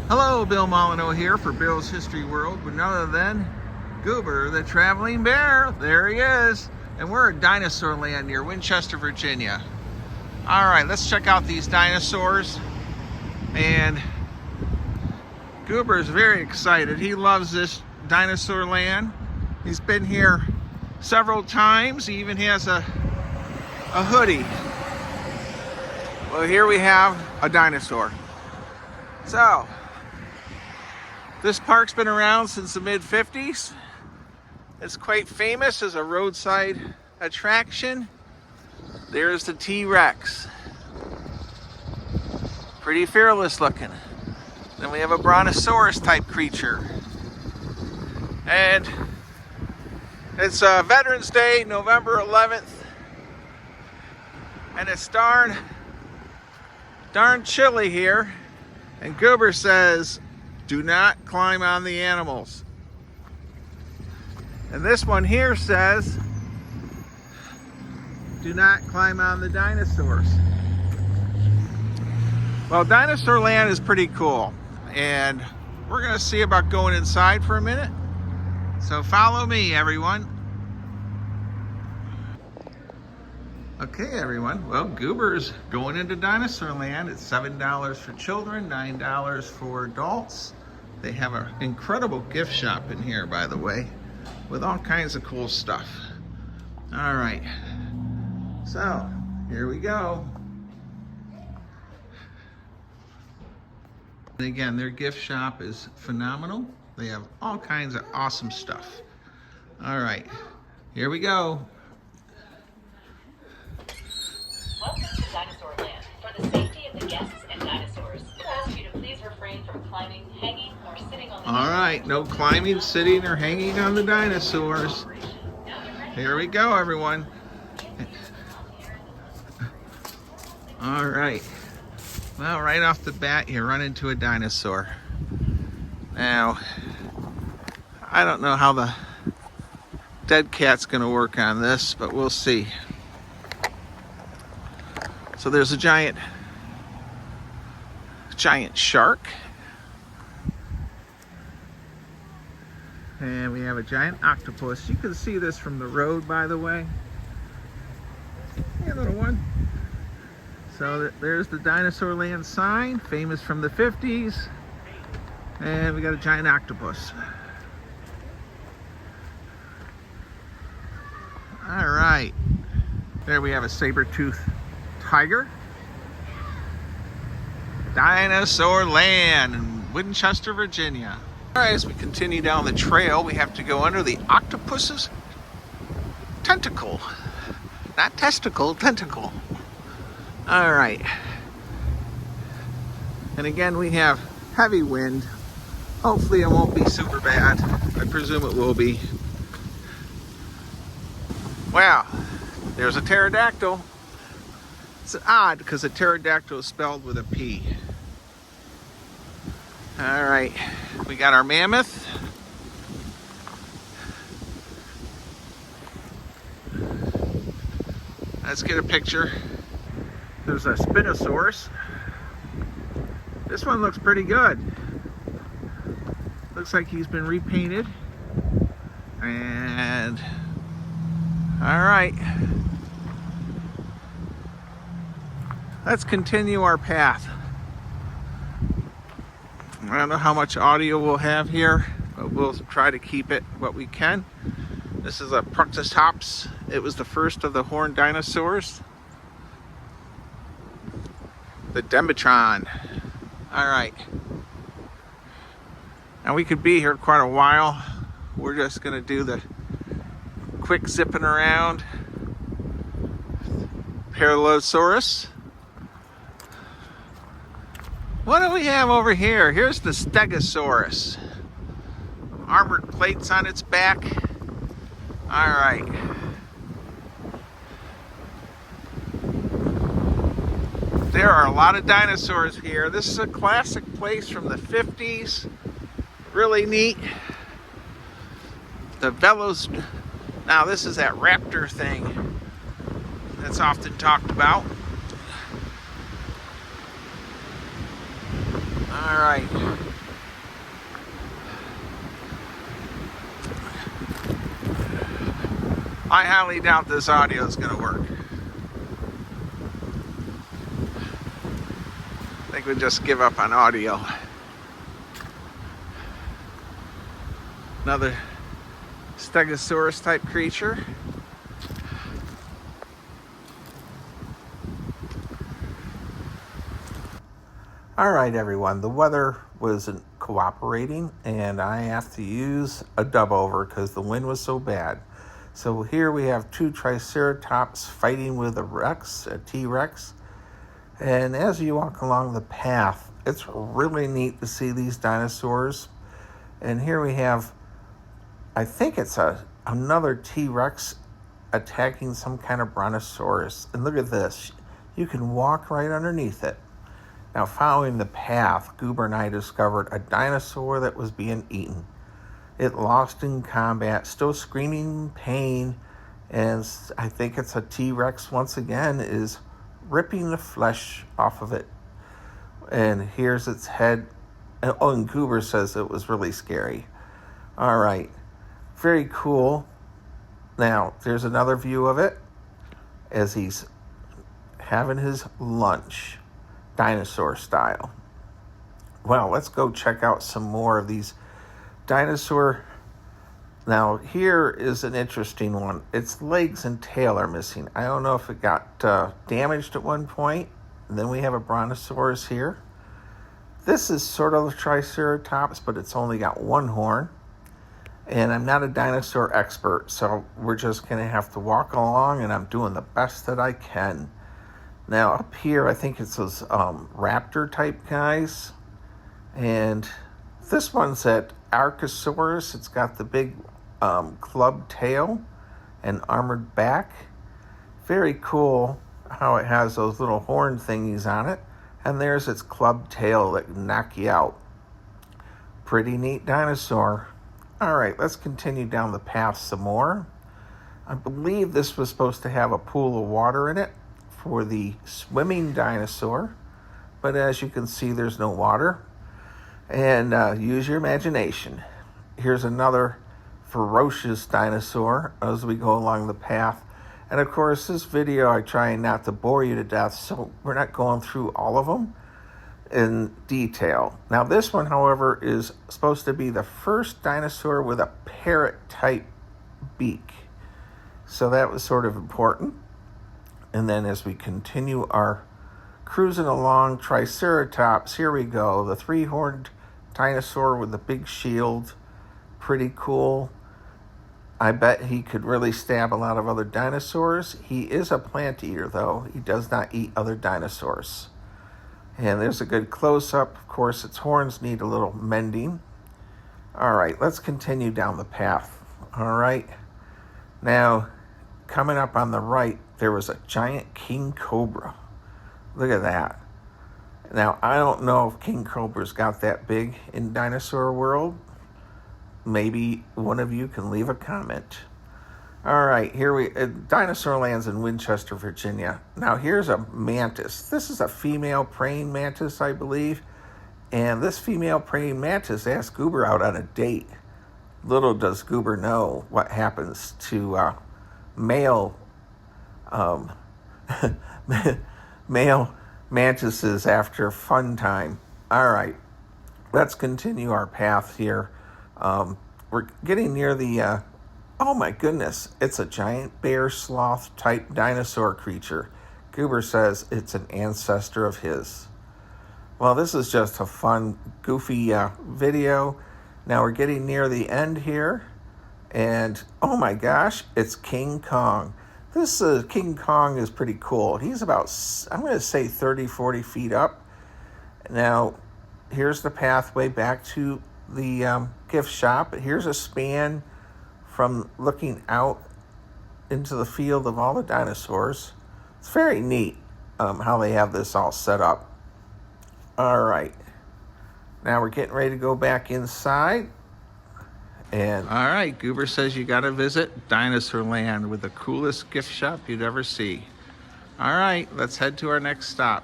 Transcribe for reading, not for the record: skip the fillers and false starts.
Hello, Bill Molyneux here for Bill's History World with none other than Goober the Traveling Bear. There he is. And we're at Dinosaur Land near Winchester, Virginia. All right, let's check out these dinosaurs. And Goober is very excited. He loves this Dinosaur Land. He's been here several times. He even has a hoodie. Well, here we have a dinosaur. So, this park's been around since the mid-50s. It's quite famous as a roadside attraction. There's the T-Rex. Pretty fearless looking. Then we have a Brontosaurus type creature. And it's Veterans Day, November 11th. And it's darn chilly here. And Goober says, do not climb on the animals. And this one here says, do not climb on the dinosaurs. Well, Dinosaur Land is pretty cool. And we're going to see about going inside for a minute. So follow me, everyone. Okay, everyone. Well, Goober's going into Dinosaur Land. It's $7 for children, $9 for adults. They have an incredible gift shop in here, by the way, with all kinds of cool stuff. All right. So, here we go. And again, their gift shop is phenomenal. They have all kinds of awesome stuff. All right. Here we go. Welcome to Dinosaur Land. For the safety of the guests and dinosaurs, we ask you to please refrain from climbing, hanging, or sitting on the All right, no climbing, sitting, or hanging on the dinosaurs. Here we go, everyone. All right. Well, right off the bat, you run into a dinosaur. Now, I don't know how the dead cat's gonna work on this, but we'll see. So there's a giant shark. And we have a giant octopus. You can see this from the road, by the way. Hey, little one. So there's the Dinosaur Land sign, famous from the 50s. And we got a giant octopus. All right. There we have a saber-toothed tiger. Dinosaur Land in Winchester, Virginia. All right, as we continue down the trail, we have to go under the octopus's tentacle. Not testicle, tentacle. All right. And again, we have heavy wind. Hopefully it won't be super bad. I presume it will be. Wow, there's a pterodactyl. It's odd because a pterodactyl is spelled with a P. All right, we got our mammoth. Let's get a picture. There's a Spinosaurus. This one looks pretty good. Looks like he's been repainted. And all right. Let's continue our path. I don't know how much audio we'll have here, but we'll try to keep it what we can. This is a Proctostops. It was the first of the horned dinosaurs. The Dimetron. All right. Now we could be here quite a while. We're just gonna do the quick zipping around. Paralosaurus. What do we have over here? Here's the Stegosaurus. Armored plates on its back. All right. There are a lot of dinosaurs here. This is a classic place from the 50s. Really neat. The Velos. Now this is that raptor thing that's often talked about. All right. I highly doubt this audio is going to work. I think we just give up on audio. Another Stegosaurus type creature. All right, everyone, the weather wasn't cooperating and I have to use a dub over because the wind was so bad. So here we have two Triceratops fighting with a T-Rex. And as you walk along the path, it's really neat to see these dinosaurs. And here we have, I think it's another T-Rex attacking some kind of brontosaurus. And look at this. You can walk right underneath it. Now, following the path, Goober and I discovered a dinosaur that was being eaten. It lost in combat, still screaming pain, and I think it's a T-Rex once again is ripping the flesh off of it. And here's its head. And Goober says it was really scary. All right, very cool. Now, there's another view of it as he's having his lunch. Dinosaur style. Well, let's go check out some more of these dinosaur. Now, here is an interesting one. Its legs and tail are missing. I don't know if it got damaged at one point. And then we have a brontosaurus here. This is sort of a Triceratops, but it's only got one horn. And I'm not a dinosaur expert, so we're just going to have to walk along, and I'm doing the best that I can. Now, up here, I think it's those raptor-type guys. And this one's at Archosaurus. It's got the big club tail and armored back. Very cool how it has those little horn thingies on it. And there's its club tail that can knock you out. Pretty neat dinosaur. All right, let's continue down the path some more. I believe this was supposed to have a pool of water in it for the swimming dinosaur, but as you can see, there's no water. And use your imagination. Here's another ferocious dinosaur as we go along the path. And of course, this video, I try not to bore you to death, so we're not going through all of them in detail. Now, this one, however, is supposed to be the first dinosaur with a parrot-type beak. So that was sort of important. And then as we continue our cruising along, Triceratops, here we go. The three-horned dinosaur with the big shield. Pretty cool. I bet he could really stab a lot of other dinosaurs. He is a plant eater, though. He does not eat other dinosaurs. And there's a good close-up. Of course, its horns need a little mending. All right, let's continue down the path. All right. Now, coming up on the right, there was a giant king cobra. Look at that. Now, I don't know if king cobras got that big in dinosaur world. Maybe one of you can leave a comment. All right, here Dinosaur Land's in Winchester, Virginia. Now, here's a mantis. This is a female praying mantis, I believe. And this female praying mantis asked Goober out on a date. Little does Goober know what happens to male male mantises after fun time. All right, let's continue our path here. We're getting near the, oh my goodness, it's a giant bear sloth type dinosaur creature. Goober says it's an ancestor of his. Well, this is just a fun, goofy video. Now we're getting near the end here. And, oh my gosh, it's King Kong. This King Kong is pretty cool. He's about, I'm going to say 30, 40 feet up. Now, here's the pathway back to the gift shop. Here's a span from looking out into the field of all the dinosaurs. It's very neat how they have this all set up. All right. Now we're getting ready to go back inside. And all right, Goober says you got to visit Dinosaur Land with the coolest gift shop you'd ever see. All right, let's head to our next stop.